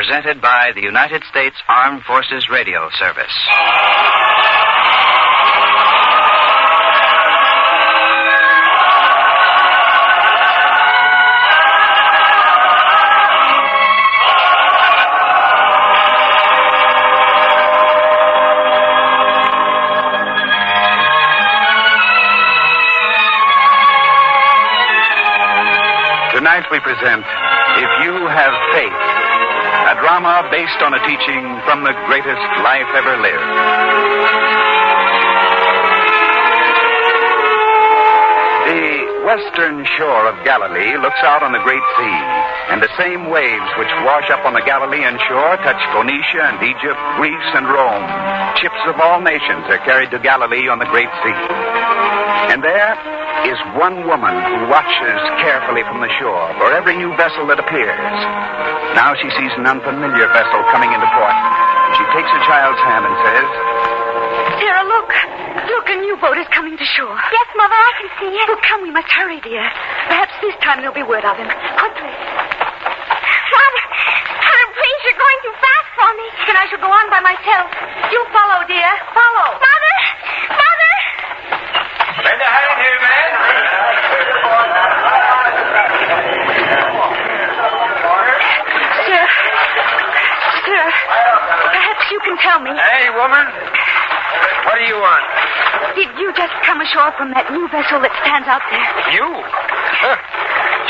presented by the United States Armed Forces Radio Service. Tonight we present If You Have Faith, a drama based on a teaching from the greatest life ever lived. The western shore of Galilee looks out on the great sea, and the same waves which wash up on the Galilean shore touch Phoenicia and Egypt, Greece and Rome. Ships of all nations are carried to Galilee on the great sea. And there is one woman who watches carefully from the shore for every new vessel that appears. Now she sees an unfamiliar vessel coming into port. She takes her child's hand and says, Sarah, look. Look, a new boat is coming to shore. Yes, Mother, I can see it. Well, come, we must hurry, dear. Perhaps this time there'll be word of him. Quickly. Mother, please, you're going too fast for me. Then I shall go on by myself. You follow, dear. Follow. Mother! Lend a hand here, man. Sir, perhaps you can tell me. Hey, woman. What do you want? Did you just come ashore from that new vessel that stands out there? You? Huh.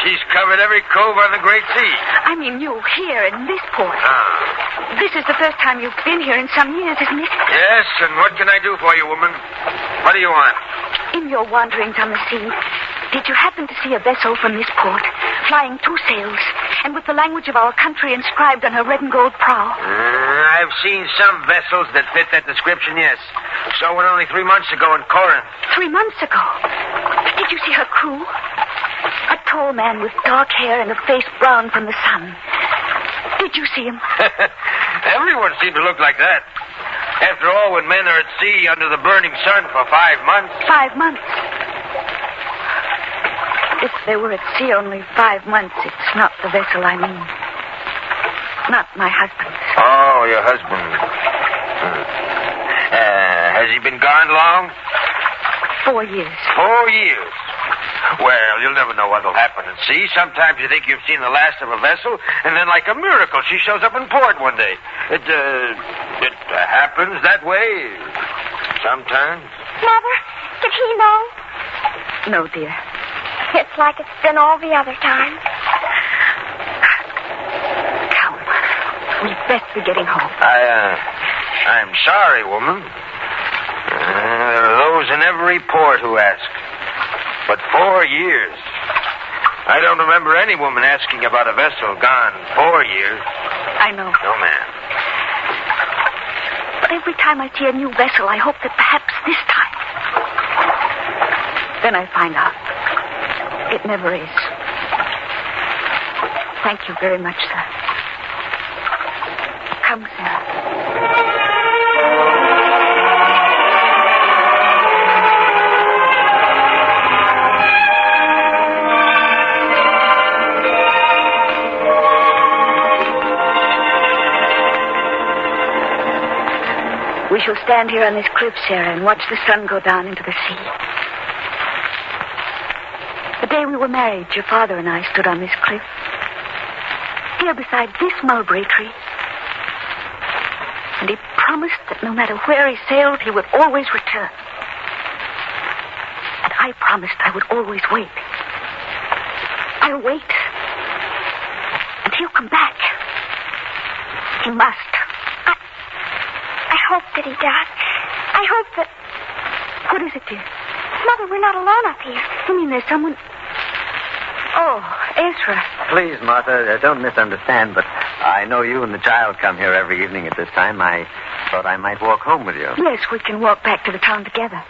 She's covered every cove on the Great Sea. I mean you, here in this port. Ah. This is the first time you've been here in some years, isn't it? Yes, and what can I do for you, woman? What do you want? In your wanderings on the sea, did you happen to see a vessel from this port, flying 2 sails, and with the language of our country inscribed on her red and gold prow? I've seen some vessels that fit that description, yes. Saw one only 3 months ago in Corinth. 3 months ago? Did you see her crew? A tall man with dark hair and a face brown from the sun. Did you see him? Everyone seemed to look like that. After all, when men are at sea under the burning sun for 5 months... 5 months? If they were at sea only 5 months, it's not the vessel I mean. Not my husband. Oh, your husband. Has he been gone long? 4 years. 4 years. Well, you'll never know what'll happen at sea. Sometimes you think you've seen the last of a vessel, and then like a miracle, she shows up in port one day. It happens that way. Sometimes. Mother, did he know? No, dear. It's like it's been all the other time. Come. We'd best be getting home. I'm sorry, woman. There are those in every port who ask. But 4 years. I don't remember any woman asking about a vessel gone 4 years. I know. No, ma'am. But every time I see a new vessel, I hope that perhaps this time. Then I find out. It never is. Thank you very much, sir. Come, Sarah. We shall stand here on this cliff, Sarah, and watch the sun go down into the sea. The day we were married, your father and I stood on this cliff, here beside this mulberry tree. And he promised that no matter where he sailed, he would always return. And I promised I would always wait. I'll wait. And he'll come back. He must. I hope that he does. I hope that... What is it, dear? Mother, we're not alone up here. You mean there's someone... Oh, Ezra. Please, Martha, don't misunderstand, but I know you and the child come here every evening at this time. I thought I might walk home with you. Yes, we can walk back to the town together.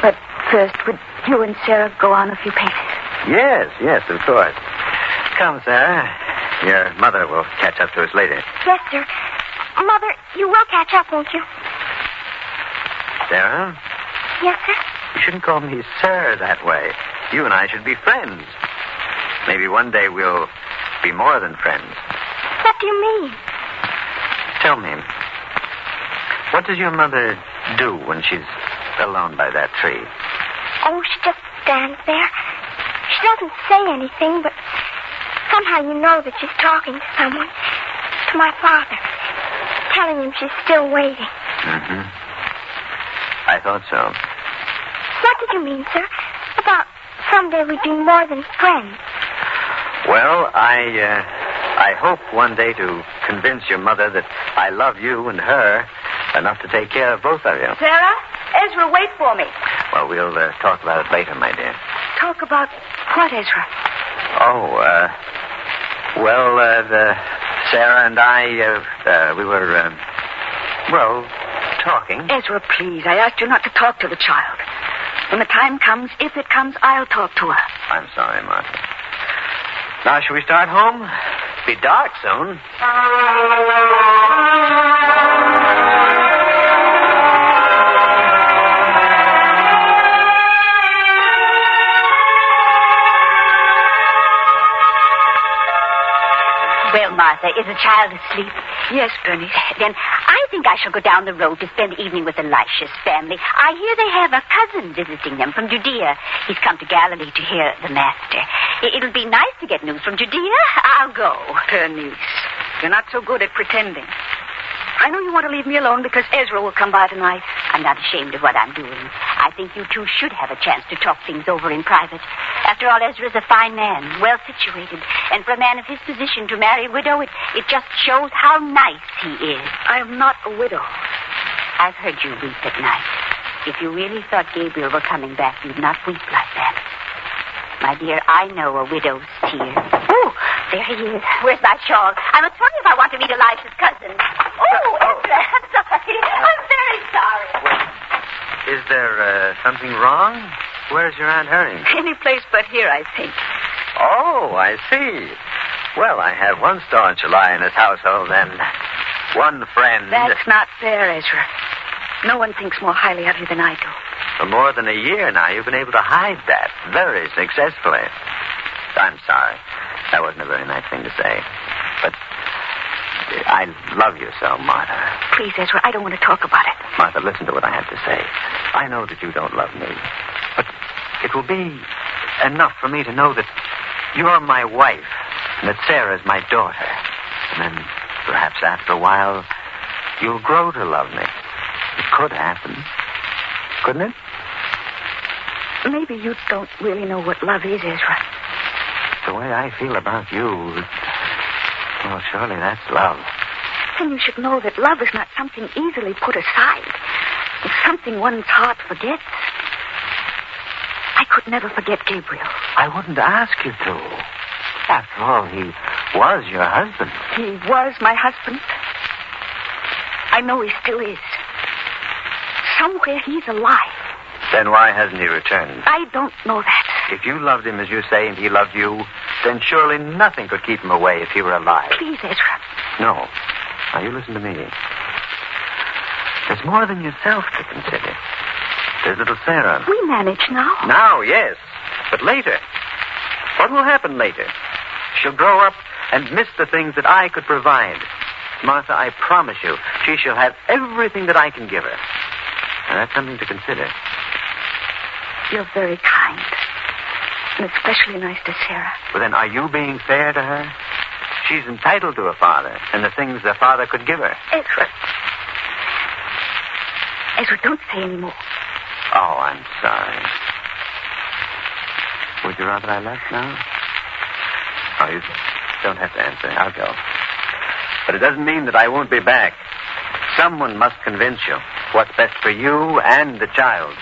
But first, would you and Sarah go on a few paces? Yes, of course. Come, Sarah. Your mother will catch up to us later. Yes, sir. Mother, you will catch up, won't you? Sarah? Yes, sir? You shouldn't call me sir that way. You and I should be friends. Maybe one day we'll be more than friends. What do you mean? Tell me, what does your mother do when she's alone by that tree? Oh, she just stands there. She doesn't say anything, but somehow you know that she's talking to someone. To my father. Telling him she's still waiting. Mm-hmm. I thought so. What did you mean, sir? About someday we'd be more than friends. Well, I hope one day to convince your mother that I love you and her enough to take care of both of you. Sarah? Ezra, wait for me. Well, we'll talk about it later, my dear. Talk about what, Ezra? Oh, Sarah and I, we were, talking. Ezra, please, I asked you not to talk to the child. When the time comes, if it comes, I'll talk to her. I'm sorry, Martha. Now, shall we start home? It'll be dark soon. Well, Martha, is the child asleep? Yes, Bernice. Then I think I shall go down the road to spend the evening with Elisha's family. I hear they have a cousin visiting them from Judea. He's come to Galilee to hear the master. It'll be nice to get news from Judea. I'll go. Bernice, you're not so good at pretending. I know you want to leave me alone because Ezra will come by tonight. I'm not ashamed of what I'm doing. I think you two should have a chance to talk things over in private. After all, Ezra's a fine man, well situated. And for a man of his position to marry a widow, it just shows how nice he is. I am not a widow. I've heard you weep at night. If you really thought Gabriel were coming back, you'd not weep like that. My dear, I know a widow's tears. Oh, there he is. Where's my shawl? I must tell you if I want to meet Elisha's cousin. Oh, Ezra, I'm sorry. I'm very sorry. Well, is there something wrong? Where's your Aunt hurrying? Any place but here, I think. Oh, I see. Well, I have one staunch ally in this household and one friend. That's not fair, Ezra. No one thinks more highly of you than I do. For more than a year now, you've been able to hide that very successfully. I'm sorry. That wasn't a very nice thing to say. But I love you so, Martha. Please, Ezra, I don't want to talk about it. Martha, listen to what I have to say. I know that you don't love me. But it will be enough for me to know that you're my wife and that Sarah's my daughter. And then perhaps after a while, you'll grow to love me. It could happen. Couldn't it? Maybe you don't really know what love is, Ezra. The way I feel about you, well, surely that's love. Then you should know that love is not something easily put aside. It's something one's heart forgets. I could never forget Gabriel. I wouldn't ask you to. After all, he was your husband. He was my husband. I know he still is. Somewhere he's alive. Then why hasn't he returned? I don't know that. If you loved him as you say and he loved you, then surely nothing could keep him away if he were alive. Please, Ezra. No. Now, you listen to me. There's more than yourself to consider. There's little Sarah. We manage now. Now, yes. But later. What will happen later? She'll grow up and miss the things that I could provide. Martha, I promise you, she shall have everything that I can give her. And that's something to consider. You're very kind. And especially nice to Sarah. Well, then, are you being fair to her? She's entitled to a father and the things a father could give her. Ezra. Ezra, don't say any more. Oh, I'm sorry. Would you rather I left now? Oh, you don't have to answer. I'll go. But it doesn't mean that I won't be back. Someone must convince you what's best for you and the child.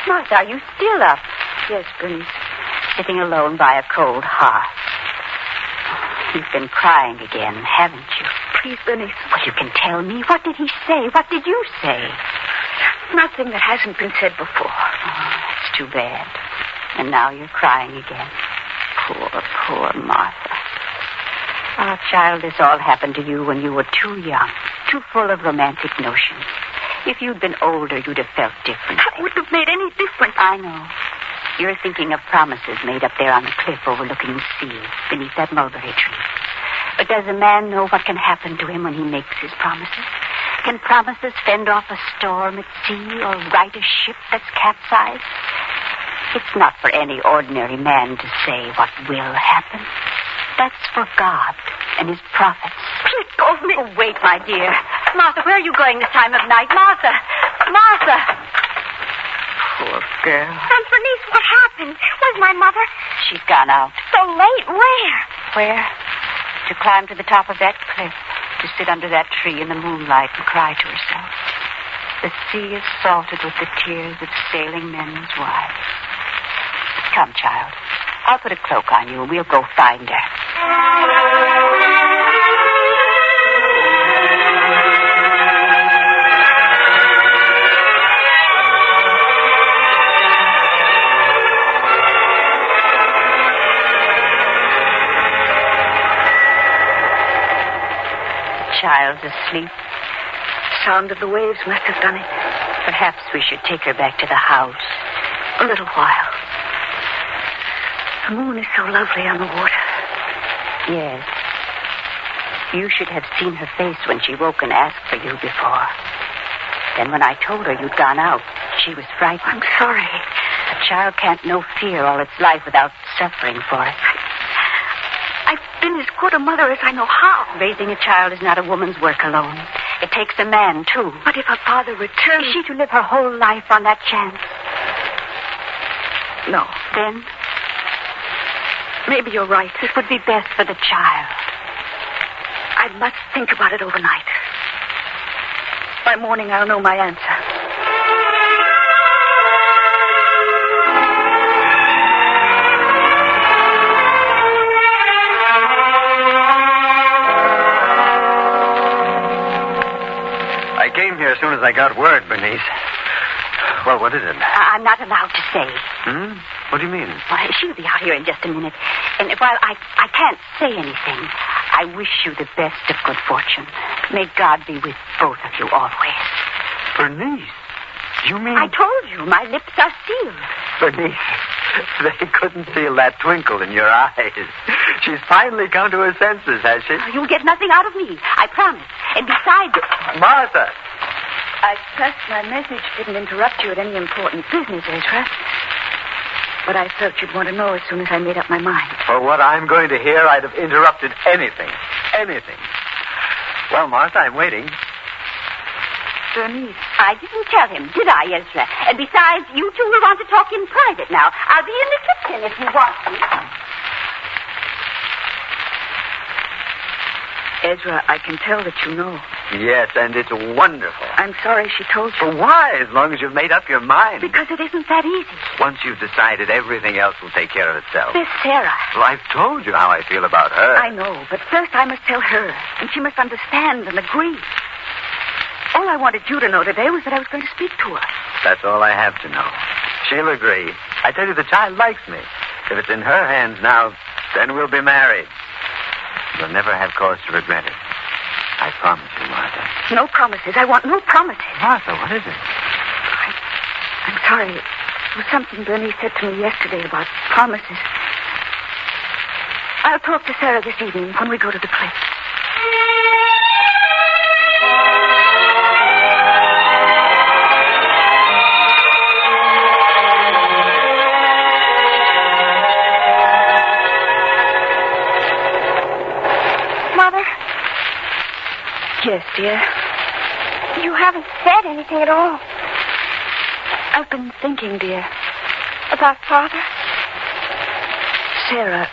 Martha, are you still up? Yes, Bernice. Sitting alone by a cold hearth. You've been crying again, haven't you? Please, Bernice. Well, you can tell me. What did he say? What did you say? Nothing that hasn't been said before. Oh, that's too bad. And now you're crying again. Poor Martha. Oh, child, this all happened to you when you were too young, too full of romantic notions. If you'd been older, you'd have felt different. That wouldn't have made any difference. I know. You're thinking of promises made up there on the cliff overlooking the sea, beneath that mulberry tree. But does a man know what can happen to him when he makes his promises? Can promises fend off a storm at sea or right a ship that's capsized? It's not for any ordinary man to say what will happen. That's for God and his prophets. Let go of me. Oh, wait, my dear. Martha, where are you going this time of night? Martha! Martha! Poor girl. Aunt Bernice, what happened? Where's my mother? She's gone out. So late. Where? Where? To climb to the top of that cliff, to sit under that tree in the moonlight and cry to herself. The sea is salted with the tears of sailing men's wives. Come, child. I'll put a cloak on you and we'll go find her. Child's asleep. Sound of the waves must have done it. Perhaps we should take her back to the house. A little while. The moon is so lovely on the water. Yes. You should have seen her face when she woke and asked for you before. Then when I told her you'd gone out, she was frightened. I'm sorry. A child can't know fear all its life without suffering for it. I've been as good a mother as I know how. Raising a child is not a woman's work alone. It takes a man, too. But if her father returns... Is she to live her whole life on that chance? No. Then? Maybe you're right. It would be best for the child. I must think about it overnight. By morning, I'll know my answer. I came here as soon as I got word, Bernice. Well, what is it? I'm not allowed to say. What do you mean? Well, she'll be out here in just a minute. And while I can't say anything, I wish you the best of good fortune. May God be with both of you always. Bernice, you mean... I told you, my lips are sealed. Bernice, they couldn't seal that twinkle in your eyes. She's finally come to her senses, has she? You'll get nothing out of me, I promise. And besides... Martha! I trust my message didn't interrupt you at any important business, Ezra. But I felt you'd want to know as soon as I made up my mind. For what I'm going to hear, I'd have interrupted anything. Anything. Well, Martha, I'm waiting. Bernice. I didn't tell him, did I, Ezra? And besides, you two will want to talk in private now. I'll be in the kitchen if you want me. Ezra, I can tell that you know. Yes, and it's wonderful. I'm sorry she told you. But why? As long as you've made up your mind. Because it isn't that easy. Once you've decided, everything else will take care of itself. This Sarah. Well, I've told you how I feel about her. I know, but first I must tell her, and she must understand and agree. All I wanted you to know today was that I was going to speak to her. That's all I have to know. She'll agree. I tell you, the child likes me. If it's in her hands now, then we'll be married. You'll never have cause to regret it. I promise you, Martha. No promises. I want no promises. Martha, what is it? I'm sorry. It was something Bernice said to me yesterday about promises. I'll talk to Sarah this evening when we go to the cliff. Mother, Yes, dear. you haven't said anything at all I've been thinking, dear. about Father. Sarah,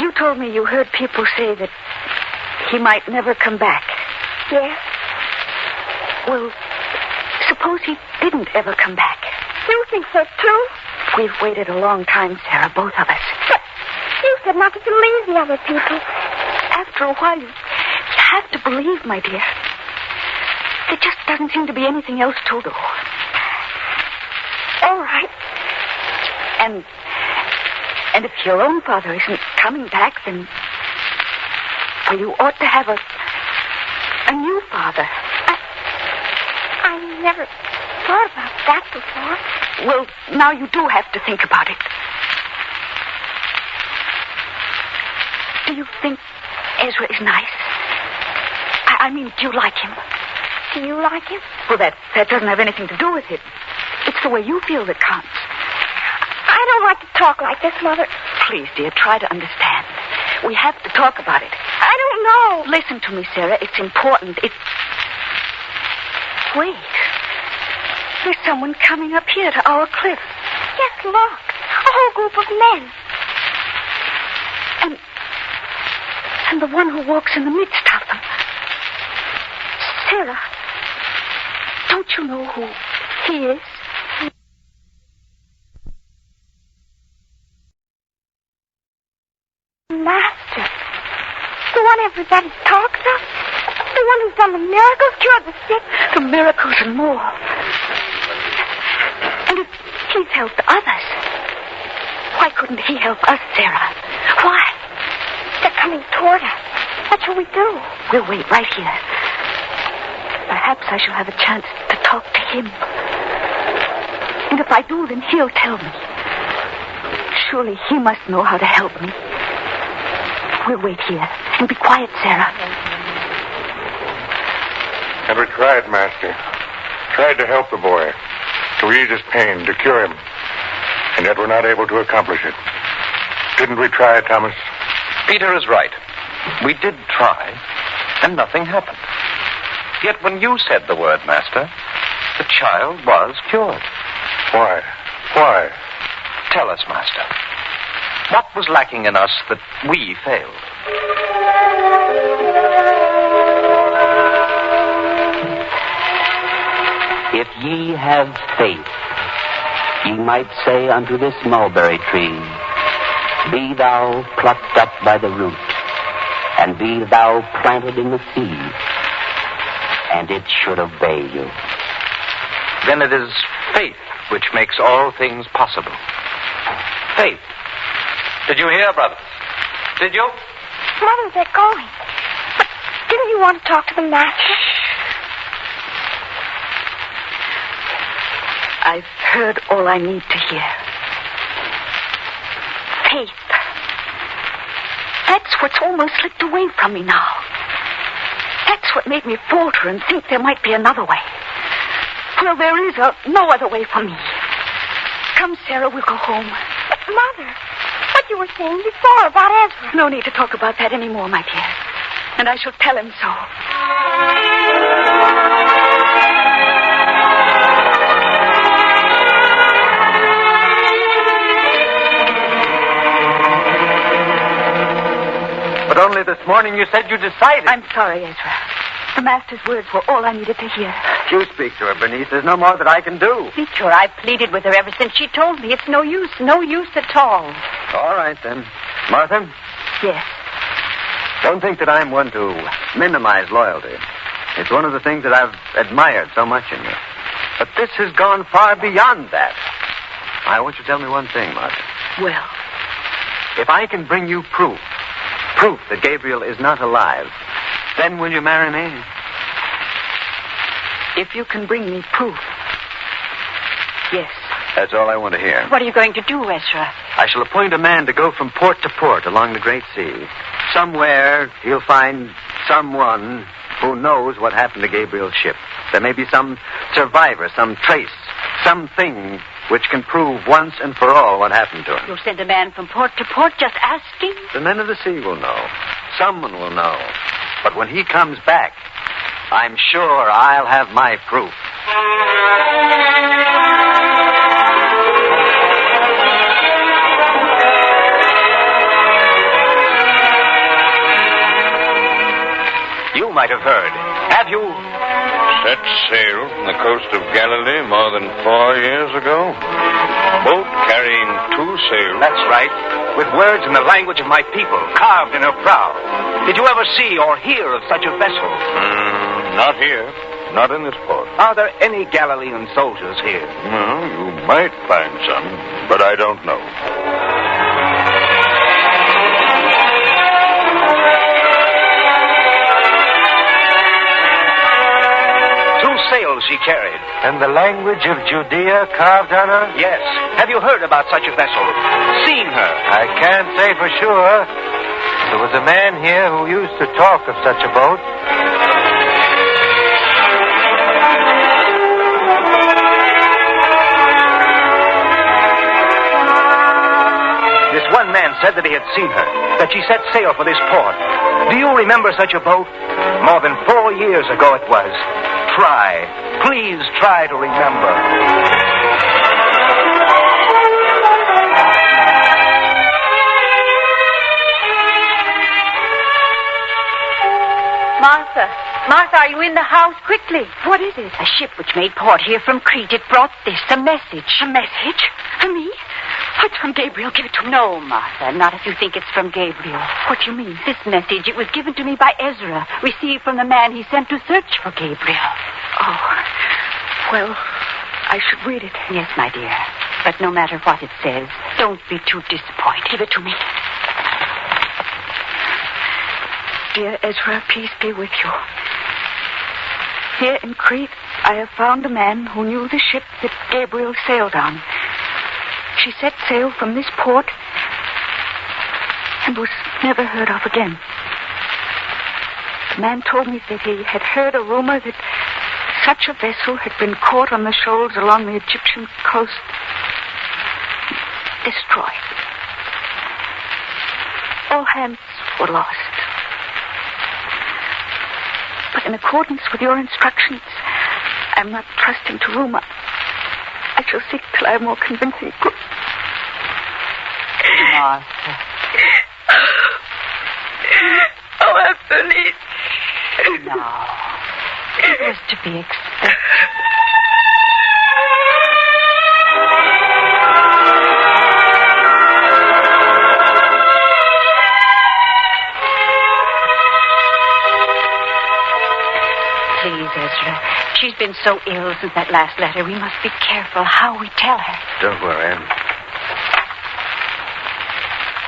you told me you heard people say that he might never come back. Yes. Well, suppose he didn't ever come back. You think so, too? We've waited a long time, Sarah, both of us. But you said not to believe the other people. After a while, you have to believe, my dear. There just doesn't seem to be anything else to do. All right. And And if your own father isn't coming back, then... Well, you ought to have a new father. I never thought about that before. Well, now you do have to think about it. Do you think Ezra is nice? I mean, do you like him? Do you like him? Well, that doesn't have anything to do with it. It's the way you feel that counts. I don't like to talk like this, Mother. Please, dear, try to understand. We have to talk about it. I don't know. Listen to me, Sarah. It's important. Wait. There's someone coming up here to our cliff. Yes, look. A whole group of men. And the one who walks in the midst of them. Sarah, don't you know who he is? Master. The one everybody talks of. The one who's done the miracles, cured the sick. The miracles and more. And if he's helped others, why couldn't he help us, Sarah? Why? They're coming toward us. What shall we do? We'll wait right here. Perhaps I shall have a chance to talk to him. And if I do, then he'll tell me. Surely he must know how to help me. We'll wait here. And be quiet, Sarah. And we tried, Master. Tried to help the boy. To ease his pain, to cure him. And yet we're not able to accomplish it. Didn't we try, Thomas? Peter is right. We did try, and nothing happened. Yet when you said the word, Master, the child was cured. Why? Why? Tell us, Master. What was lacking in us that we failed? If ye have faith, ye might say unto this mulberry tree, Be thou plucked up by the root, and be thou planted in the sea, and it should obey you. Then it is faith which makes all things possible. Faith. Did you hear, brothers? Did you? Mother, they're going. But didn't you want to talk to the Master? I've heard all I need to hear. Faith. That's what's almost slipped away from me now. That's what made me falter and think there might be another way. Well, there is no other way for me. Come, Sarah, we'll go home. But, Mother, what you were saying before about Ezra. No need to talk about that anymore, my dear. And I shall tell him so. But only this morning you said you decided. I'm sorry, Ezra. The Master's words were all I needed to hear. You speak to her, Bernice. There's no more that I can do. Speak to her. I've pleaded with her ever since she told me. It's no use. No use at all. All right, then. Martha? Yes. Don't think that I'm one to minimize loyalty. It's one of the things that I've admired so much in you. But this has gone far beyond that. I want you to tell me one thing, Martha. Well? If I can bring you proof that Gabriel is not alive, then will you marry me? If you can bring me proof, yes. That's all I want to hear. What are you going to do, Ezra? I shall appoint a man to go from port to port along the Great Sea. Somewhere he'll find someone who knows what happened to Gabriel's ship. There may be some survivor, some trace, something which can prove once and for all what happened to him. You'll send a man from port to port just asking? The men of the sea will know. Someone will know. But when he comes back, I'm sure I'll have my proof. You might have heard. Have you? Set sail from the coast of Galilee more than 4 years ago. Boat carrying 2 sails. That's right. With words in the language of my people, carved in her prow. Did you ever see or hear of such a vessel? Not here. Not in this port. Are there any Galilean soldiers here? Well, you might find some, but I don't know. sails she carried. And the language of Judea carved on her? Yes. Have you heard about such a vessel? Seen her? I can't say for sure. There was a man here who used to talk of such a boat. This one man said that he had seen her, that she set sail for this port. Do you remember such a boat? More than 4 years ago it was. Try. Please try to remember. Martha, are you in the house? Quickly. What is it? A ship which made port here from Crete. It brought this, a message. A message? For me? It's from Gabriel. Give it to me. No, Martha, not if you think it's from Gabriel. What do you mean? This message, it was given to me by Ezra, received from the man he sent to search for Gabriel. Oh, well, I should read it. Yes, my dear. But no matter what it says, don't be too disappointed. Give it to me. Dear Ezra, peace be with you. Here in Crete, I have found a man who knew the ship that Gabriel sailed on. She set sail from this port and was never heard of again. The man told me that he had heard a rumor that such a vessel had been caught on the shoals along the Egyptian coast, destroyed. All hands were lost. But in accordance with your instructions, I'm not trusting to rumor. I shall seek till I have more convincing proof. Martha. Oh, Anthony. No. It was to be expected. Please, Ezra. She's been so ill since that last letter. We must be careful how we tell her. Don't worry.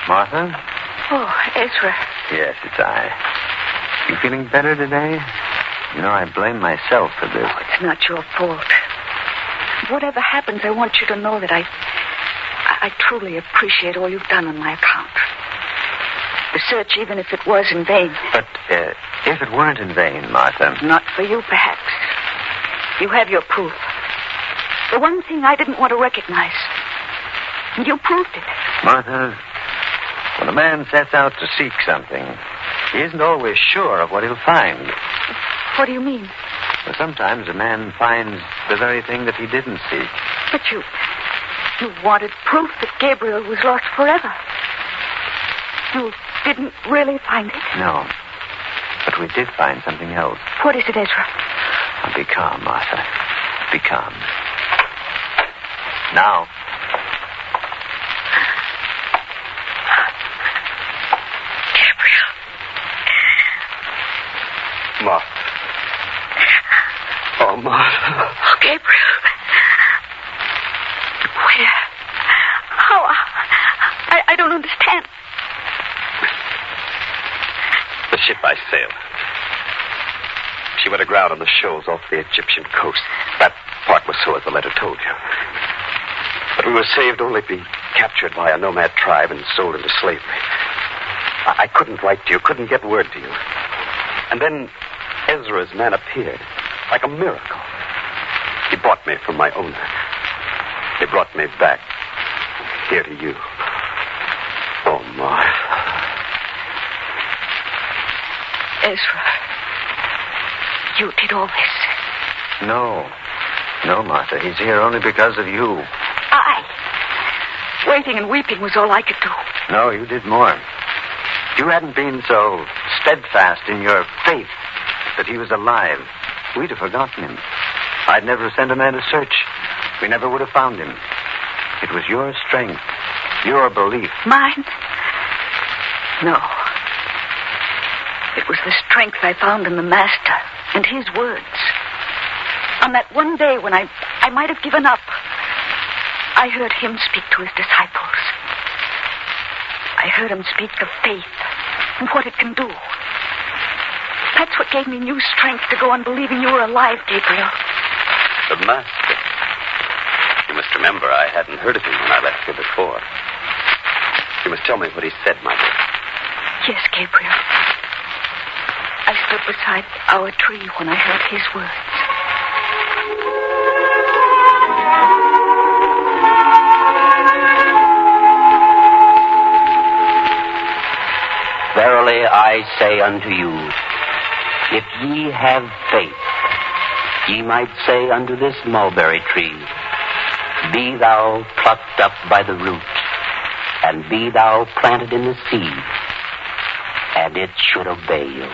Martha? Oh, Ezra. Yes, it's I. You feeling better today? You know, I blame myself for this. Oh, it's not your fault. Whatever happens, I want you to know that I truly appreciate all you've done on my account. The search, even if it was in vain. But if it weren't in vain, Martha... Not for you, perhaps. You have your proof. The one thing I didn't want to recognize. And you proved it. Martha, when a man sets out to seek something, he isn't always sure of what he'll find. What do you mean? Well, sometimes a man finds the very thing that he didn't seek. But you wanted proof that Gabriel was lost forever. You didn't really find it? No. But we did find something else. What is it, Ezra? Now, be calm, Martha. Be calm. Now. Gabriel. Martha. Oh, Martha. Oh, Gabriel. Where? How? I don't understand. The ship I sailed. She went aground on the shoals off the Egyptian coast. That part was so, as the letter told you. But we were saved only to be captured by a nomad tribe and sold into slavery. I couldn't write to you, couldn't get word to you. And then Ezra's man appeared, like a miracle. He bought me from my owner. He brought me back here to you. Oh, Martha. Ezra, you did all this. No. No, Martha. He's here only because of you. Waiting and weeping was all I could do. No, you did more. If you hadn't been so steadfast in your faith that he was alive, we'd have forgotten him. I'd never sent a man to search. We never would have found him. It was your strength, your belief. Mine? No. It was the strength I found in the Master and his words. On that one day when I might have given up, I heard him speak to his disciples. I heard him speak of faith and what it can do. That's what gave me new strength to go on believing you were alive, Gabriel. The master. You must remember I hadn't heard of him when I left here before. You must tell me what he said, my dear. Yes, Gabriel. I stood beside our tree when I heard his words. Verily I say unto you, if ye have faith, ye might say unto this mulberry tree, be thou plucked up by the root, and be thou planted in the sea, and it should obey you.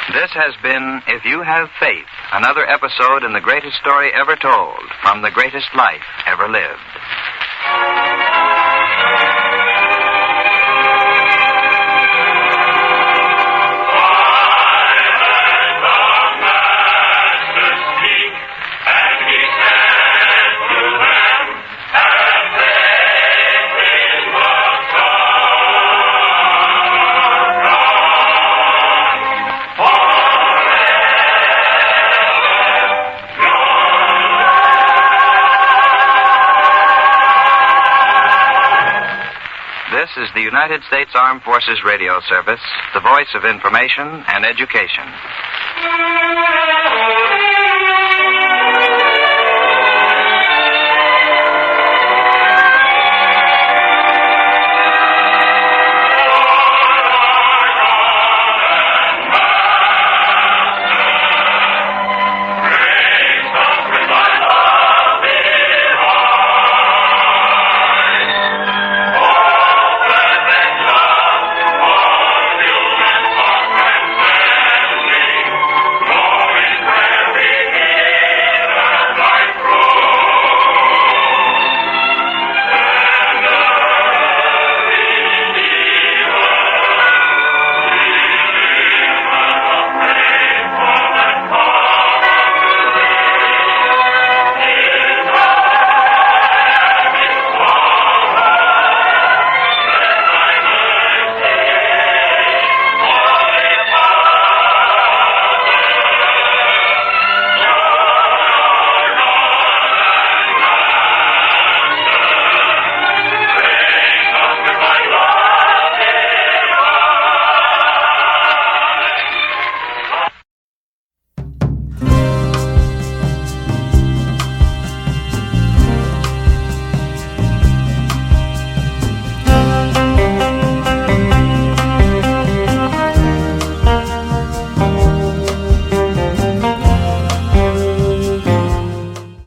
This has been If You Have Faith, another episode in the greatest story ever told, from the greatest life ever lived. This is the United States Armed Forces Radio Service, the voice of information and education.